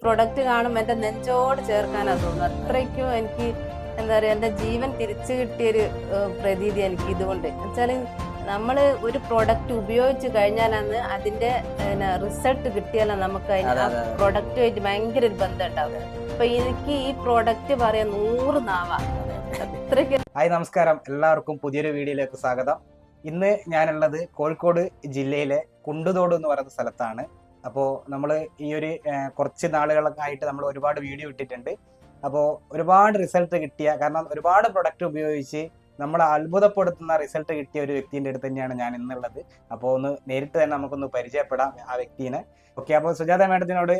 Product കാണുമ്പോൾ എൻ്റെ നെഞ്ചോട് ചേർക്കാനാ തോന്നുന്നു. അത്രയ്ക്കും എനിക്ക് എന്താ പറയുക, എൻ്റെ ജീവൻ തിരിച്ചു കിട്ടിയൊരു പ്രതീതി എനിക്ക് ഇതുകൊണ്ട്. എന്നുവെച്ചാൽ നമ്മൾ ഒരു പ്രൊഡക്റ്റ് ഉപയോഗിച്ച് കഴിഞ്ഞാലാണ് അതിന്റെ റിസൾട്ട് കിട്ടിയാലാണ് നമുക്ക് അതിന് ആ പ്രൊഡക്റ്റുമായിട്ട് ഭയങ്കര ഒരു ബന്ധം ഉണ്ടാവുക. അപ്പൊ എനിക്ക് ഈ പ്രൊഡക്റ്റ് പറയാൻ 100 നാവാ അത്രയ്ക്ക്. ഹായ്, നമസ്കാരം. എല്ലാവർക്കും പുതിയൊരു വീഡിയോയിലേക്ക് സ്വാഗതം. ഇന്ന് ഞാനുള്ളത് കോഴിക്കോട് ജില്ലയിലെ കുണ്ടുതോട് എന്ന് പറയുന്ന സ്ഥലത്താണ്. അപ്പോൾ നമ്മൾ ഈ ഒരു കുറച്ച് നാളുകളൊക്കെ ആയിട്ട് നമ്മൾ ഒരുപാട് വീഡിയോ ഇട്ടിട്ടുണ്ട്. അപ്പോൾ ഒരുപാട് റിസൾട്ട് കിട്ടിയ, കാരണം ഒരുപാട് പ്രൊഡക്റ്റ് ഉപയോഗിച്ച് നമ്മളെ അത്ഭുതപ്പെടുത്തുന്ന റിസൾട്ട് കിട്ടിയ ഒരു വ്യക്തിൻ്റെ അടുത്ത് തന്നെയാണ് ഞാൻ ഇന്നുള്ളത്. അപ്പോൾ ഒന്ന് നേരിട്ട് തന്നെ നമുക്കൊന്ന് പരിചയപ്പെടാം ആ വ്യക്തിനെ. ഓക്കെ, അപ്പോൾ സുജാത മാഡത്തിനോട്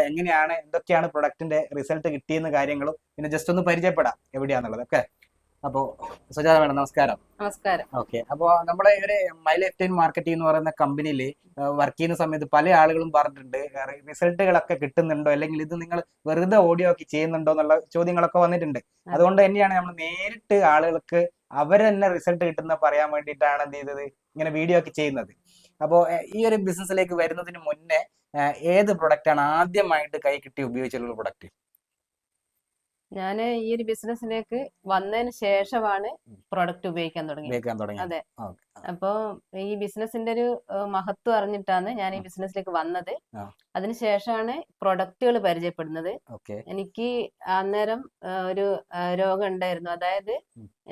എങ്ങനെയാണ്, എന്തൊക്കെയാണ് പ്രൊഡക്റ്റിന്റെ റിസൾട്ട് കിട്ടിയെന്ന കാര്യങ്ങളും പിന്നെ ജസ്റ്റ് ഒന്ന് പരിചയപ്പെടാം എവിടെയാന്നുള്ളത്. ഓക്കെ, അപ്പോൾ സുജാത മാഡം നമസ്കാരം. നമസ്കാരം. ഓക്കെ, അപ്പോൾ നമ്മളെ ഒരു മൈ ലൈഫ് ടൈം മാർക്കറ്റിംഗ് എന്ന് പറയുന്ന കമ്പനിയിൽ വർക്ക് ചെയ്യുന്ന സമയത്ത് പല ആളുകളും പറഞ്ഞിട്ടുണ്ട് റിസൾട്ടുകളൊക്കെ കിട്ടുന്നുണ്ടോ, അല്ലെങ്കിൽ ഇത് നിങ്ങൾ വെറുതെ ഓഡിയോ ഒക്കെ ചെയ്യുന്നുണ്ടോ എന്നുള്ള ചോദ്യങ്ങളൊക്കെ വന്നിട്ടുണ്ട്. അതുകൊണ്ട് തന്നെയാണ് നമ്മൾ നേരിട്ട് ആളുകൾക്ക് അവർ തന്നെ റിസൾട്ട് കിട്ടുന്ന പറയാൻ വേണ്ടിയിട്ടാണ് എന്ത് ചെയ്തത്, ഇങ്ങനെ വീഡിയോ ഒക്കെ ചെയ്യുന്നത്. അപ്പോൾ ഈ ഒരു ബിസിനസ്സിലേക്ക് വരുന്നതിന് മുന്നേ ഏത് പ്രൊഡക്റ്റാണ് ആദ്യമായിട്ട് കൈ കിട്ടി ഉപയോഗിച്ചിട്ടുള്ള പ്രൊഡക്റ്റ്? ഞാൻ ഈ ഒരു ബിസിനസ്സിലേക്ക് വന്നതിന് ശേഷമാണ് പ്രൊഡക്റ്റ് ഉപയോഗിക്കാൻ തുടങ്ങി. അതെ. അപ്പോ ഈ ബിസിനസിന്റെ ഒരു മഹത്വം അറിഞ്ഞിട്ടാണ് ഞാൻ ഈ ബിസിനസ്സിലേക്ക് വന്നത്. അതിനുശേഷമാണ് പ്രൊഡക്റ്റുകൾ പരിചയപ്പെടുന്നത്. എനിക്ക് അന്നേരം ഒരു രോഗം ഉണ്ടായിരുന്നു. അതായത്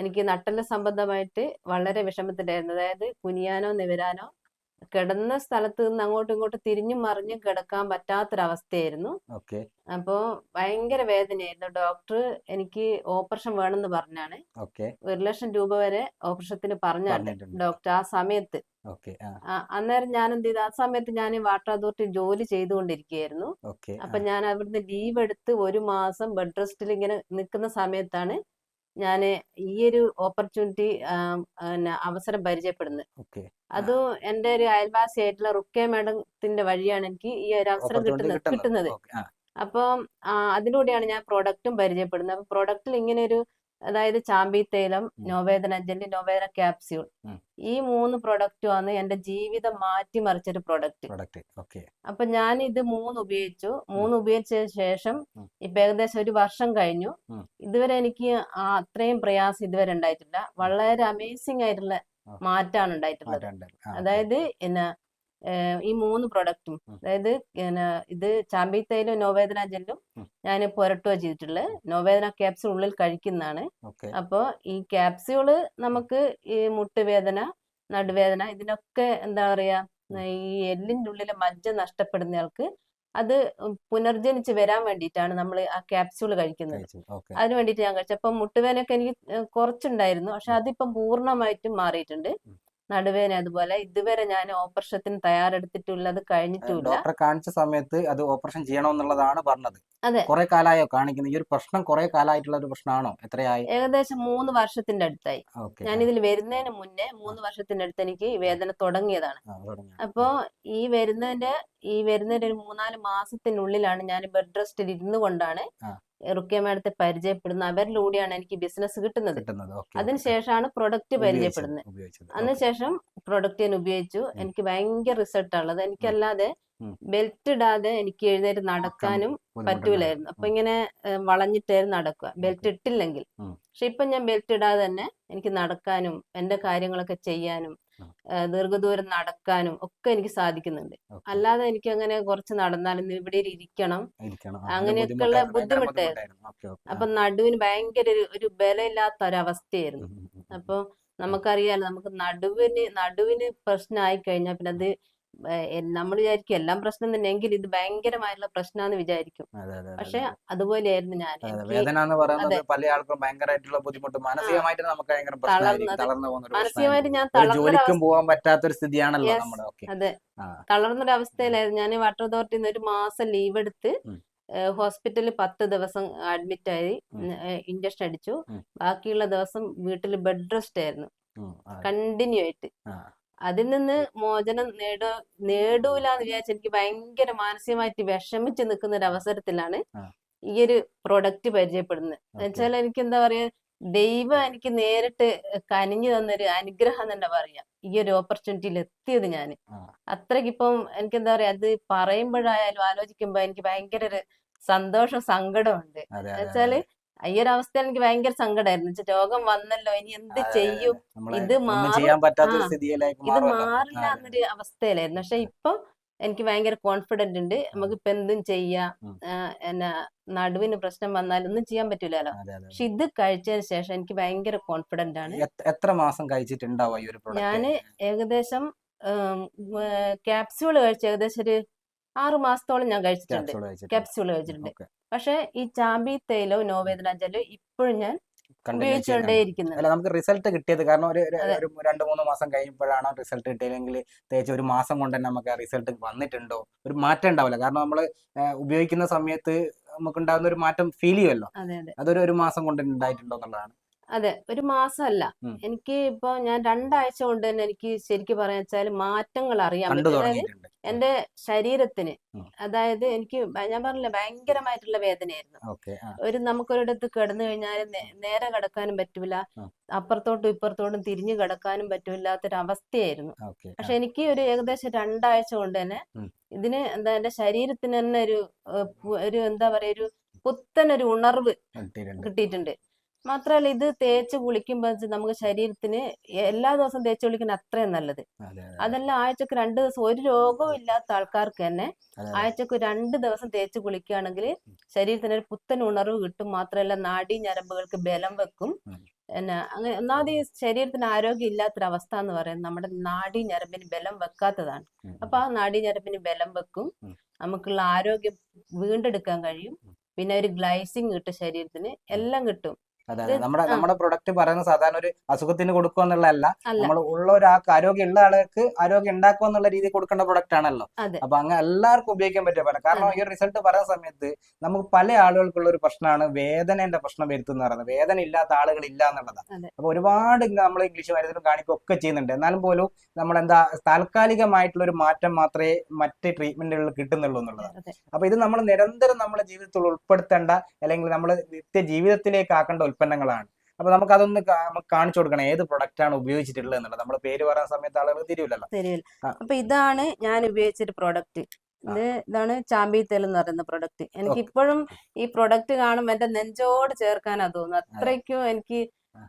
എനിക്ക് നട്ടെല്ല് സംബന്ധമായിട്ട് വളരെ വിഷമത്തിലായിരുന്നു. അതായത് കുനിയാനോ നിവരാനോ, കിടന്ന സ്ഥലത്ത് നിന്ന് അങ്ങോട്ടും ഇങ്ങോട്ടും തിരിഞ്ഞും മറിഞ്ഞും കിടക്കാൻ പറ്റാത്തൊരവസ്ഥയായിരുന്നു. അപ്പോ ഭയങ്കര വേദനയായിരുന്നു. ഡോക്ടർ എനിക്ക് ഓപ്പറേഷൻ വേണമെന്ന് പറഞ്ഞാണ്. 1,00,000 രൂപ വരെ ഓപ്പറേഷത്തിന് പറഞ്ഞാണ് ഡോക്ടർ ആ സമയത്ത്. അന്നേരം ഞാൻ എന്ത് ചെയ്തു, ആ സമയത്ത് ഞാൻ വാട്ടർ അതോറിറ്റി ജോലി ചെയ്തുകൊണ്ടിരിക്കുകയായിരുന്നു. അപ്പൊ ഞാൻ അവിടുന്ന് ലീവ് എടുത്ത് 1 മാസം ബെഡ് റെസ്റ്റിൽ ഇങ്ങനെ നിൽക്കുന്ന സമയത്താണ് ഞാൻ ഈ ഒരു ഓപ്പർച്യൂണിറ്റി അവസരം പരിചയപ്പെടുന്നത്. അതും എൻ്റെ ഒരു അയൽവാസിയായിട്ടുള്ള റുക്കേ മാഡത്തിന്റെ വഴിയാണ് എനിക്ക് ഈ ഒരു അവസരം കിട്ടുന്നത്. അപ്പം അതിലൂടെയാണ് ഞാൻ പ്രൊഡക്റ്റും പരിചയപ്പെടുന്നത്. അപ്പൊ പ്രൊഡക്റ്റിൽ ഇങ്ങനെ ഒരു, അതായത് ചാമ്പി തൈലം, നോവേദന ജെല്ലി, നോവേദന ക്യാപ്സ്യൂൾ, ഈ 3 പ്രൊഡക്റ്റുമാണ് എന്റെ ജീവിതം മാറ്റിമറിച്ചൊരു പ്രൊഡക്റ്റ്. അപ്പൊ ഞാൻ ഇത് 3 ഉപയോഗിച്ചു. 3 ഉപയോഗിച്ചതിന് ശേഷം ഇപ്പൊ ഏകദേശം 1 വർഷം കഴിഞ്ഞു. ഇതുവരെ എനിക്ക് അത്രയും പ്രയാസം ഇതുവരെ ഉണ്ടായിട്ടില്ല. വളരെ അമേസിംഗ് ആയിട്ടുള്ള മാറ്റാണ് ഉണ്ടായിട്ടുള്ളത്. അതായത് ഈ 3 പ്രൊഡക്റ്റും, അതായത് ഇത് ചാമ്പി തൈലും നോവേദന ജെല്ലും ഞാൻ പുരട്ടുക ചെയ്തിട്ടുള്ളത്. നോവേദന ക്യാപ്സ്യൂൾ ഉള്ളിൽ കഴിക്കുന്നതാണ്. അപ്പോ ഈ ക്യാപ്സ്യൂള് നമുക്ക് ഈ മുട്ടുവേദന, നടുവേദന, ഇതിനൊക്കെ എന്താ പറയാ, ഈ എല്ലിന്റെ ഉള്ളിലെ മജ്ജ നഷ്ടപ്പെടുന്നയാൾക്ക് അത് പുനർജനിച്ച് വരാൻ വേണ്ടിയിട്ടാണ് നമ്മൾ ആ ക്യാപ്സ്യൂൾ കഴിക്കുന്നത്. അതിന് വേണ്ടിയിട്ട് ഞാൻ കഴിച്ചു. അപ്പം മുട്ടുവേദനയൊക്കെ എനിക്ക് കുറച്ചുണ്ടായിരുന്നു, പക്ഷെ അതിപ്പം പൂർണ്ണമായിട്ടും മാറിയിട്ടുണ്ട്. നടുവേദന അതുപോലെ. ഇതുവരെ ഞാൻ ഓപ്പറേഷത്തിന് തയ്യാറെടുത്തിട്ടുള്ളത് കഴിഞ്ഞിട്ടില്ല. ഡോക്ടറെ കാണിച്ച സമയത്ത് അത് ഓപ്പറേഷൻ ചെയ്യണമെന്നുള്ളതാണ് പറഞ്ഞത്. അതെ. കുറെ കാലമായോ കാണിക്കുന്നത്? ഈ ഒരു പ്രശ്നം കുറെ കാലമായിട്ടുള്ള ഒരു പ്രശ്നമാണോ? എത്രയായി? ഏകദേശം 3 വർഷത്തിന്റെ അടുത്തായി. ഞാൻ ഇതിൽ വരുന്നതിന് മുന്നേ 3 വർഷത്തിന്റെ അടുത്ത് എനിക്ക് വേദന തുടങ്ങിയതാണ്. അപ്പോ ഈ വരുന്നതിന്റെ ഒരു 3-4 മാസത്തിനുള്ളിലാണ് ഞാൻ ബെഡ് റെസ്റ്റിൽ ഇരുന്നു കൊണ്ടാണ് റുക്കിയ മാഡത്തെ പരിചയപ്പെടുന്നത്. അവരിലൂടെയാണ് എനിക്ക് ബിസിനസ് കിട്ടുന്നത്. അതിനുശേഷമാണ് പ്രൊഡക്റ്റ് പരിചയപ്പെടുന്നത്. അതിനുശേഷം പ്രൊഡക്റ്റ് ഞാൻ ഉപയോഗിച്ചു. എനിക്ക് ഭയങ്കര റിസൾട്ട് ഉള്ളത്. എനിക്കല്ലാതെ ബെൽറ്റ് ഇടാതെ എനിക്ക് എഴുന്നേറ്റ് നടക്കാനും പറ്റൂലായിരുന്നു. അപ്പൊ ഇങ്ങനെ വളഞ്ഞിട്ടായിരുന്നു നടക്കുക, ബെൽറ്റ് ഇട്ടില്ലെങ്കിൽ. പക്ഷെ ഇപ്പൊ ഞാൻ ബെൽറ്റ് ഇടാതെ തന്നെ എനിക്ക് നടക്കാനും എന്റെ കാര്യങ്ങളൊക്കെ ചെയ്യാനും ദീർഘദൂരം നടക്കാനും ഒക്കെ എനിക്ക് സാധിക്കുന്നുണ്ട്. അല്ലാതെ എനിക്ക് അങ്ങനെ കുറച്ച് നടന്നാലും ഇവിടെ ഇരിക്കണം, അങ്ങനെയൊക്കെയുള്ള ബുദ്ധിമുട്ടായിരുന്നു. അപ്പൊ നടുവിന് ഭയങ്കര ഒരു ബലമില്ലാത്ത ഒരവസ്ഥയായിരുന്നു. അപ്പൊ നമുക്കറിയാലോ, നമുക്ക് നടുവിന് പ്രശ്നമായി കഴിഞ്ഞാൽ പിന്നെ അത് നമ്മൾ വിചാരിക്കും എല്ലാം പ്രശ്നം തന്നെ എങ്കിൽ ഇത് ഭയങ്കരമായിട്ടുള്ള പ്രശ്നമാണെന്ന് വിചാരിക്കും. പക്ഷെ അതുപോലെയായിരുന്നു ഞാൻ. പല ആൾക്കും ഭയങ്കരമായിട്ടുള്ള ബുദ്ധിമുട്ട്, മാനസികമായിട്ട് നമുക്ക് മാനസികമായിട്ട് ഞാൻ ജോലിക്കും പോകാൻ പറ്റാത്തൊരു സ്ഥിതിയാണല്ലോ നമ്മുടെ. അതെ, തളർന്നൊരു അവസ്ഥയിലായിരുന്നു. ഞാൻ വാട്ടർ അതോറിറ്റിയിൽ നിന്ന് 1 മാസം ലീവ് എടുത്ത് ഹോസ്പിറ്റലിൽ 10 ദിവസം അഡ്മിറ്റ് ആയി, ഇഞ്ചക്ഷൻ അടിച്ചു. ബാക്കിയുള്ള ദിവസം വീട്ടിൽ ബെഡ് റെസ്റ്റ് ആയിരുന്നു കണ്ടിന്യൂ ആയിട്ട്. അതിൽ നിന്ന് മോചനം നേടൂലെന്ന് വിചാരിച്ച് എനിക്ക് ഭയങ്കര മാനസികമായിട്ട് വിഷമിച്ച് നിൽക്കുന്ന ഒരു അവസരത്തിലാണ് ഈ ഒരു പ്രൊഡക്റ്റ് പരിചയപ്പെടുന്നത്. എന്നുവെച്ചാൽ എനിക്ക് എന്താ പറയാ, ദൈവം എനിക്ക് നേരിട്ട് കനിഞ്ഞു തന്നൊരു അനുഗ്രഹം തന്നെ പറയാം ഈ ഒരു ഓപ്പർച്യൂണിറ്റിയിൽ എത്തിയത് ഞാൻ. അത്രയ്ക്ക് ഇപ്പം എനിക്ക് എന്താ പറയാ, അത് പറയുമ്പോഴായാലും ആലോചിക്കുമ്പോ എനിക്ക് ഭയങ്കര ഒരു സന്തോഷം സങ്കടമുണ്ട്. എന്നുവെച്ചാല് ഈ ഒരു അവസ്ഥയിൽ എനിക്ക് ഭയങ്കര സങ്കടമായിരുന്നു. രോഗം വന്നല്ലോ, ഇനി എന്ത് ചെയ്യും, ഇത് ഇത് മാറില്ല എന്നൊരു അവസ്ഥയിലായിരുന്നു. പക്ഷെ ഇപ്പൊ എനിക്ക് ഭയങ്കര കോൺഫിഡന്റ് ഉണ്ട്, നമുക്ക് ഇപ്പൊ എന്തും ചെയ്യാം. എന്നാ നടുവിന് പ്രശ്നം വന്നാലും ഒന്നും ചെയ്യാൻ പറ്റൂലല്ലോ. പക്ഷെ ഇത് കഴിച്ചതിന് ശേഷം എനിക്ക് ഭയങ്കര കോൺഫിഡന്റ് ആണ്. എത്ര മാസം കഴിച്ചിട്ടുണ്ടാവും ഈ ഒരു പ്രൊഡക്റ്റ്? ഞാന് ഏകദേശം ക്യാപ്സ്യൂള് കഴിച്ച് ഏകദേശം ഒരു 6 മാസത്തോളം ഞാൻ കഴിച്ചിട്ടുണ്ട്. ക്യാപ്സ്യൂള് കഴിച്ചിട്ടുണ്ട്. പക്ഷെ ഈ ചാമ്പി തൈലവും നോവേദന ജെല്ലും ഇപ്പോഴും ഞാൻ ഉപയോഗിച്ചുകൊണ്ടേയിരിക്കുന്നത്. അല്ല, നമുക്ക് റിസൾട്ട് കിട്ടിയത് കാരണം ഒരു 2-3 മാസം കഴിയുമ്പോഴാണോ റിസൾട്ട് കിട്ടിയതെങ്കിൽ തേച്ച് ഒരു മാസം കൊണ്ട് തന്നെ നമുക്ക് റിസൾട്ട് വന്നിട്ടുണ്ടോ? ഒരു മാറ്റം ഉണ്ടാവില്ല. കാരണം നമ്മൾ ഉപയോഗിക്കുന്ന സമയത്ത് നമുക്ക് ഉണ്ടാകുന്ന ഒരു മാറ്റം ഫീൽ ചെയ്യുമല്ലോ. അതൊരു മാസം കൊണ്ട് ഉണ്ടായിട്ടുണ്ടോ എന്നുള്ളതാണ്. അതെ, ഒരു മാസമല്ല, എനിക്ക് ഇപ്പൊ ഞാൻ 2 ആഴ്ച കൊണ്ട് തന്നെ എനിക്ക് ശരിക്കും പറയാൻ വെച്ചാൽ മാറ്റങ്ങൾ അറിയാൻ പറ്റും. അതായത് എന്റെ ശരീരത്തിന്, അതായത് എനിക്ക് ഞാൻ പറഞ്ഞില്ല ഭയങ്കരമായിട്ടുള്ള വേദനയായിരുന്നു. നമുക്കൊരിടത്ത് കിടന്നു കഴിഞ്ഞാൽ നേരെ കിടക്കാനും പറ്റൂല, അപ്പുറത്തോട്ടും ഇപ്പുറത്തോട്ടും തിരിഞ്ഞു കിടക്കാനും പറ്റൂലാത്തൊരവസ്ഥയായിരുന്നു. പക്ഷെ എനിക്ക് ഒരു ഏകദേശം 2 ആഴ്ച കൊണ്ട് തന്നെ ഇതിന് എന്താ എന്റെ ശരീരത്തിന് തന്നെ ഒരു എന്താ പറയാ, ഒരു പുത്തനൊരു ഉണർവ് കിട്ടിയിട്ടുണ്ട്. മാത്രല്ല ഇത് തേച്ച് കുളിക്കുമ്പോ നമുക്ക് ശരീരത്തിന് എല്ലാ ദിവസവും തേച്ച് കുളിക്കുന്ന അത്രയും നല്ലത്. അതെല്ലാം ആഴ്ചക്ക് 2 ദിവസം, ഒരു രോഗവും ഇല്ലാത്ത ആൾക്കാർക്ക് തന്നെ ആഴ്ചക്ക് 2 ദിവസം തേച്ച് കുളിക്കുകയാണെങ്കിൽ ശരീരത്തിന് ഒരു പുത്തൻ ഉണർവ് കിട്ടും. മാത്രമല്ല നാഡീ ഞരമ്പുകൾക്ക് ബലം വെക്കും. അങ്ങനെ ഒന്നാമത് ഈ ശരീരത്തിന് ആരോഗ്യം ഇല്ലാത്തൊരവസ്ഥ എന്ന് പറയുന്നത് നമ്മുടെ നാഡീ ഞരമ്പിന് ബലം വെക്കാത്തതാണ്. അപ്പൊ ആ നാഡീ ഞരമ്പിന് ബലം വെക്കും, നമുക്കുള്ള ആരോഗ്യം വീണ്ടെടുക്കാൻ കഴിയും. പിന്നെ ഒരു ഗ്ലൈസിങ് കിട്ടും, ശരീരത്തിന് എല്ലാം കിട്ടും. നമ്മുടെ പ്രൊഡക്റ്റ് പറയുന്ന സാധാരണ ഒരു അസുഖത്തിന് കൊടുക്കുക എന്നുള്ളതല്ല, നമ്മൾ ഉള്ള ഒരാൾക്ക് ആരോഗ്യം ഉള്ള ആൾക്ക് ആരോഗ്യം ഉണ്ടാക്കുക എന്നുള്ള രീതിയിൽ കൊടുക്കേണ്ട പ്രൊഡക്റ്റ് ആണല്ലോ. അപ്പൊ അങ്ങനെ എല്ലാവർക്കും ഉപയോഗിക്കാൻ പറ്റിയ പോലെ. കാരണം ഈ റിസൾട്ട് പറയുന്ന സമയത്ത് നമുക്ക് പല ആളുകൾക്കുള്ള ഒരു പ്രശ്നമാണ് വേദനയുടെ പ്രശ്നം വരുത്തുന്ന പറയുന്നത്. വേദന ഇല്ലാത്ത ആളുകൾ ഇല്ല എന്നുള്ളതാണ്. അപ്പൊ ഒരുപാട് നമ്മൾ ഇംഗ്ലീഷ് മരുന്നിലും കാണിക്കുകയൊക്കെ ചെയ്യുന്നുണ്ട്. എന്നാലും പോലും നമ്മളെന്താ താൽക്കാലികമായിട്ടുള്ള ഒരു മാറ്റം മാത്രമേ മറ്റ് ട്രീറ്റ്മെന്റുകളിൽ കിട്ടുന്നുള്ളൂ എന്നുള്ളതാണ്. അപ്പൊ ഇത് നമ്മൾ നിരന്തരം നമ്മുടെ ജീവിതത്തിൽ ഉൾപ്പെടുത്തേണ്ട, അല്ലെങ്കിൽ നമ്മൾ നിത്യ ജീവിതത്തിലേക്ക് ആക്കേണ്ട ഉൽപ്പന്നങ്ങളാണ്. അപ്പൊ നമുക്ക് അതൊന്ന് കാണിച്ചു കൊടുക്കണം, ഏത് പ്രൊഡക്റ്റ് ആണ് ഉപയോഗിച്ചിട്ടുള്ളത് എന്നുള്ളത്. നമ്മൾ പേര് പറയുന്ന സമയത്ത് ആളുകൾ തിരിയില്ലല്ലോ. അപ്പൊ ഇതാണ് ഞാൻ ഉപയോഗിച്ചൊരു പ്രൊഡക്റ്റ്. ഇതാണ് ചാമ്പി തേൽ എന്ന് പറയുന്ന പ്രൊഡക്റ്റ്. എനിക്ക് ഇപ്പോഴും ഈ പ്രൊഡക്റ്റ് കാണുമ്പോൾ എന്റെ നെഞ്ചോട് ചേർക്കാനാ തോന്നുന്നു. അത്രയ്ക്കും എനിക്ക്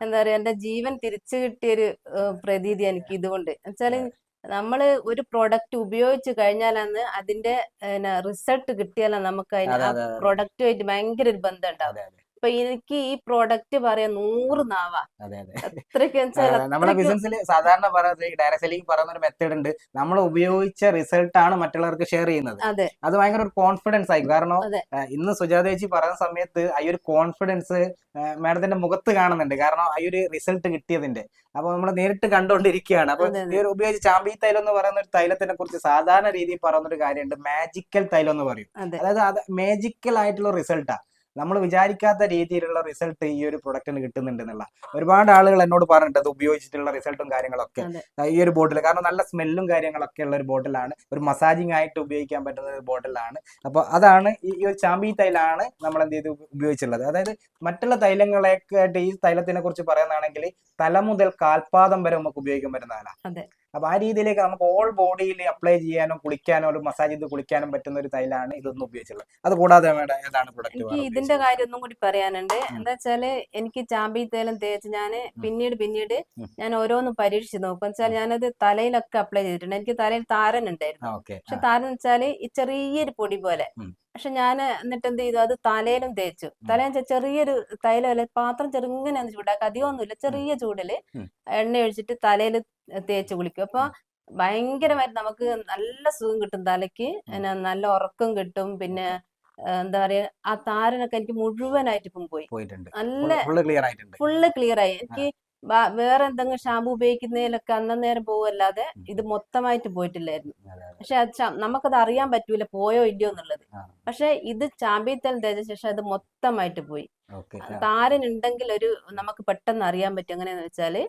എന്താ പറയാ, എന്റെ ജീവൻ തിരിച്ചു കിട്ടിയൊരു പ്രതീതി എനിക്ക് ഇതുകൊണ്ട്. വെച്ചാല് നമ്മള് ഒരു പ്രൊഡക്റ്റ് ഉപയോഗിച്ച് കഴിഞ്ഞാലാണ് അതിന്റെ റിസൾട്ട് കിട്ടിയാലാണ് നമുക്ക് അതിന് ആ പ്രൊഡക്റ്റുമായിട്ട് ഭയങ്കര ഒരു ബന്ധം ഉണ്ടാവും. അപ്പൊ എനിക്ക് ഈ പ്രോഡക്റ്റ് പറയാൻ 100 നാവാ. നമ്മുടെ ബിസിനസ്സിൽ സാധാരണ ഡയറക്ട് സെല്ലിംഗ് പറയുന്ന ഒരു മെത്തേഡ് ഉണ്ട്. നമ്മൾ ഉപയോഗിച്ച റിസൾട്ട് ആണ് മറ്റുള്ളവർക്ക് ഷെയർ ചെയ്യുന്നത്. അത് ഭയങ്കര ഒരു കോൺഫിഡൻസ് ആയി. കാരണം ഇന്ന് സുജാത ചേച്ചി പറയുന്ന സമയത്ത് ഈ ഒരു കോൺഫിഡൻസ് മാഡത്തിന്റെ മുഖത്ത് കാണുന്നുണ്ട്. കാരണം ഈ ഒരു റിസൾട്ട് കിട്ടിയതിന്റെ. അപ്പൊ നമ്മൾ നേരിട്ട് കണ്ടുകൊണ്ടിരിക്കുകയാണ്. അപ്പൊ ഈ ഒരു ഉപയോഗിച്ച് ചാമ്പി തൈലം എന്ന് പറയുന്ന ഒരു തൈലത്തിനെ കുറിച്ച് സാധാരണ രീതിയിൽ പറയുന്ന ഒരു കാര്യമുണ്ട്, മാജിക്കൽ തൈലം എന്ന് പറയും. അതായത് അത് മാജിക്കൽ ആയിട്ടുള്ള റിസൾട്ടാ. നമ്മൾ വിചാരിക്കാത്ത രീതിയിലുള്ള റിസൾട്ട് ഈ ഒരു പ്രൊഡക്റ്റിന് കിട്ടുന്നുണ്ട് എന്നുള്ള ഒരുപാട് ആളുകൾ എന്നോട് പറഞ്ഞിട്ട് അത് ഉപയോഗിച്ചിട്ടുള്ള റിസൾട്ടും കാര്യങ്ങളൊക്കെ ഈ ഒരു ബോട്ടിൽ. കാരണം നല്ല സ്മെല്ലും കാര്യങ്ങളൊക്കെ ഉള്ള ഒരു ബോട്ടിലാണ്, ഒരു മസാജിങ് ആയിട്ട് ഉപയോഗിക്കാൻ പറ്റുന്ന ഒരു ബോട്ടിലാണ്. അപ്പോൾ അതാണ് ഈ ഒരു ചാമ്പി തൈലാണ് നമ്മൾ എന്ത് ചെയ്ത് ഉപയോഗിച്ചിട്ടുള്ളത്. അതായത് മറ്റുള്ള തൈലങ്ങളെയൊക്കെ ഈ തൈലത്തിനെ കുറിച്ച് പറയുന്നതാണെങ്കിൽ തല മുതൽ കാൽപാദം വരെ നമുക്ക് ഉപയോഗിക്കാൻ പറ്റുന്നതാണ്. അപ്പൊ ആ രീതിയിലേക്ക് നമുക്ക് ഓൾ ബോഡിയിൽ അപ്ലൈ ചെയ്യാനോ കുളിക്കാനോ ഒരു മസാജ് ചെയ്ത് കുളിക്കാനും പറ്റുന്ന ഒരു തൈലാണ് ഇതൊന്നും ഉപയോഗിച്ചുള്ളത്. അത് കൂടാതെ ഏതാണ് പ്രൊഡക്റ്റ്? ഇതിന്റെ കാര്യം ഒന്നും കൂടി പറയാനുണ്ട്. എന്താ വെച്ചാല് എനിക്ക് ചാമ്പി തൈലം തേച്ച് ഞാൻ പിന്നീട് ഞാൻ ഓരോന്ന് പരീക്ഷിച്ച് നോക്കും. വെച്ചാൽ ഞാനത് തലയിലൊക്കെ അപ്ലൈ ചെയ്തിട്ടുണ്ട്. എനിക്ക് തലയിൽ താരൻ ഉണ്ടായിരുന്നു. പക്ഷെ താരൻ വെച്ചാല് ഈ ചെറിയൊരു പൊടി പോലെ. പക്ഷെ ഞാൻ എന്നിട്ട് എന്ത് ചെയ്തു, അത് തലയിലും തേച്ചു. തലയിൽ ചെറിയൊരു തൈലം പാത്രം ചെറുങ്ങനെ ചൂടാക്കുക, അധികമൊന്നുമില്ല, ചെറിയ ചൂടില് എണ്ണ ഒഴിച്ചിട്ട് തലയിൽ തേച്ച് കുളിക്കും. അപ്പൊ ഭയങ്കരമായിട്ട് നമുക്ക് നല്ല സുഖം കിട്ടും തലയ്ക്ക്, നല്ല ഉറക്കം കിട്ടും. പിന്നെ എന്താ പറയാ, ആ താരനൊക്കെ എനിക്ക് മുഴുവനായിട്ട് ഇപ്പം പോയി, നല്ല ഫുള്ള് ക്ലിയർ ആയി. എനിക്ക് വേറെ എന്തെങ്കിലും ഷാമ്പു ഉപയോഗിക്കുന്നതിലൊക്കെ അന്നേരം പോവല്ലാതെ ഇത് മൊത്തമായിട്ട് പോയിട്ടില്ലായിരുന്നു. പക്ഷെ അത് നമുക്കത് അറിയാൻ പറ്റൂല പോയോ ഇല്ലയോ എന്നുള്ളത്. പക്ഷെ ഇത് ചാമ്പ്യൻ തേൻ തേച്ച ശേഷം അത് മൊത്തമായിട്ട് പോയി. താരൻ ഉണ്ടെങ്കിൽ നമുക്ക് പെട്ടെന്ന് അറിയാൻ പറ്റും. എങ്ങനെയാന്ന് വെച്ചാല്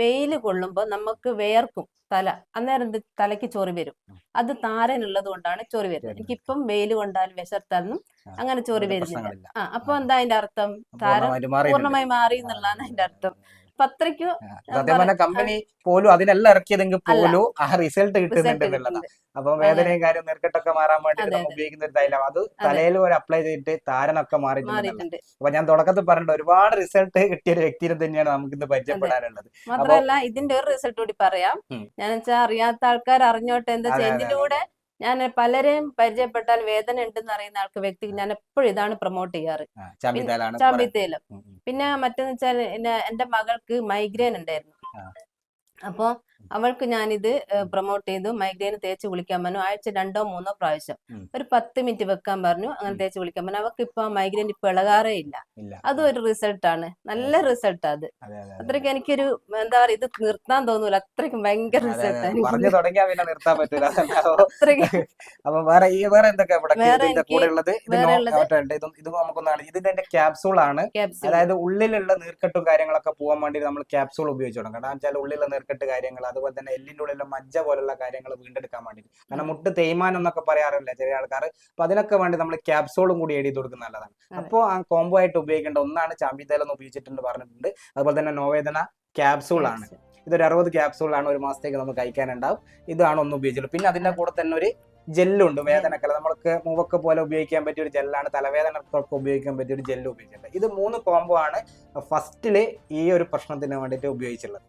വെയിൽ കൊള്ളുമ്പോ നമുക്ക് വേർക്കും തല, അന്നേരം തലയ്ക്ക് ചൊറി വരും. അത് താരൻ ഉള്ളത് കൊണ്ടാണ് ചൊറി വരുന്നത്. എനിക്കിപ്പം വെയിൽ കൊണ്ടാലും വിശർത്താലും അങ്ങനെ ചൊറി വരുന്നില്ല. അപ്പൊ എന്താ അതിന്റെ അർത്ഥം? താരൻ പൂർണ്ണമായി മാറി എന്നുള്ളതാണ് അതിന്റെ അർത്ഥം. അത്രയ്ക്കും കമ്പനി പോലും അതിനെല്ലാം ഇറക്കിയതെങ്കിൽ പോലും ആ റിസൾട്ട് കിട്ടുന്നുണ്ട് എന്നുള്ളതാണ്. അപ്പൊ വേദനയും കാര്യം നെർക്കെട്ടൊക്കെ മാറാൻ വേണ്ടി നമ്മൾ ഉപയോഗിക്കുന്ന ഒരു തൈലം, അത് തലയിൽ ഒരു അപ്ലൈ ചെയ്തിട്ട് താരനൊക്കെ മാറിയിട്ടുണ്ട്. അപ്പൊ ഞാൻ തുടക്കത്തിൽ പറഞ്ഞിട്ട് ഒരുപാട് റിസൾട്ട് കിട്ടിയ ഒരു വ്യക്തിയെ തന്നെയാണ് നമുക്ക് ഇന്ന് പരിചയപ്പെടാനുള്ളത്. മാത്രമല്ല ഇതിന്റെ ഒരു റിസൾട്ട് കൂടി പറയാം. ഞാൻ വെച്ചാൽ അറിയാത്ത ആൾക്കാർ അറിഞ്ഞോട്ടെ. എന്താ വെച്ചാൽ ഇതിലൂടെ ഞാൻ പലരെയും പരിചയപ്പെട്ടാൽ വേദന ഉണ്ടെന്ന് അറിയുന്ന വ്യക്തിക്ക് ഞാൻ എപ്പോഴും ഇതാണ് പ്രൊമോട്ട് ചെയ്യാറ്, ചാമ്പിത്തേലം. പിന്നെ മറ്റേന്ന് വെച്ചാൽ എന്റെ മകൾക്ക് മൈഗ്രെയിൻ ഉണ്ടായിരുന്നു. അപ്പൊ അവൾക്ക് ഞാനിത് പ്രൊമോട്ട് ചെയ്തു. മൈഗ്രെയിൻ തേച്ച് കുളിക്കാൻ പറഞ്ഞു. ആഴ്ച 2 or 3 പ്രാവശ്യം ഒരു 10 മിനിറ്റ് വെക്കാൻ പറഞ്ഞു. അങ്ങനെ തേച്ച് കുളിക്കാൻ പറഞ്ഞു. അവർക്ക് ഇപ്പൊ മൈഗ്രെയിൻ ഇപ്പൊ ഇളകാറേ ഇല്ല. അതും ഒരു റിസൾട്ടാണ്, നല്ല റിസൾട്ട്. അത് അത്രയ്ക്ക് എനിക്കൊരു എന്താ പറയാ, ഇത് നിർത്താൻ തോന്നൂല, അത്രയ്ക്കും ഭയങ്കര റിസൾട്ടാണ്. പറഞ്ഞു തുടങ്ങിയാൽ പിന്നെ നിർത്താൻ പറ്റൂല. അപ്പൊ വേറെ എന്തൊക്കെ ഇത് നമുക്കൊന്നാണ്. ഇതിന്റെ ക്യാപ്സൂൾ ആണ്. അതായത് ഉള്ളിലുള്ള നീർക്കെട്ടും കാര്യങ്ങളൊക്കെ പോകാൻ വേണ്ടി നമ്മൾ ക്യാപ്സൂൾ ഉപയോഗിച്ചു തുടങ്ങും. കാരണം വെച്ചാൽ ഉള്ളിലുള്ള നീർക്കെട്ട് കാര്യങ്ങൾ, അതുപോലെ തന്നെ എല്ലിന്റെ ഉള്ളിലുള്ള മജ്ജ പോലുള്ള കാര്യങ്ങൾ വീണ്ടെടുക്കാൻ വേണ്ടി. കാരണം മുട്ട് തേയ്മാനം എന്നൊക്കെ പറയാറില്ല ചെറിയ ആൾക്കാർ. അപ്പൊ അതിനൊക്കെ വേണ്ടി നമ്മൾ ക്യാപ്സൂളും കൂടി എഴുതി കൊടുക്കുന്ന നല്ലതാണ്. അപ്പോൾ ആ കോംബോ ആയിട്ട് ഉപയോഗിക്കേണ്ട ഒന്നാണ് ചാമ്പിത്തേലം എന്ന് ഉപയോഗിച്ചിട്ടുണ്ട് പറഞ്ഞിട്ടുണ്ട്. അതുപോലെ തന്നെ നോവേദന ക്യാപ്സൂൾ ആണ്. ഇതൊരു 60 ക്യാപ്സൂളാണ്, ഒരു മാസത്തേക്ക് നമുക്ക് കഴിക്കാനുണ്ടാവും. ഇതാണ് ഒന്ന് ഉപയോഗിച്ചിട്ടുള്ളത്. പിന്നെ അതിന്റെ കൂടെ തന്നെ ഒരു ജെല്ലുണ്ട്, വേദനക്കല്ല നമ്മൾക്ക് മൂവൊക്കെ പോലെ ഉപയോഗിക്കാൻ പറ്റിയ ഒരു ജെല്ലാണ്, തലവേദനക്കൊക്കെ ഉപയോഗിക്കാൻ പറ്റിയ ഒരു ജെല്ല് ഉപയോഗിച്ചിട്ടുണ്ട്. ഇത് 3 കോംബോ ആണ് ഫസ്റ്റില് ഈ ഒരു പ്രശ്നത്തിന് വേണ്ടിയിട്ട് ഉപയോഗിച്ചിട്ടുള്ളത്.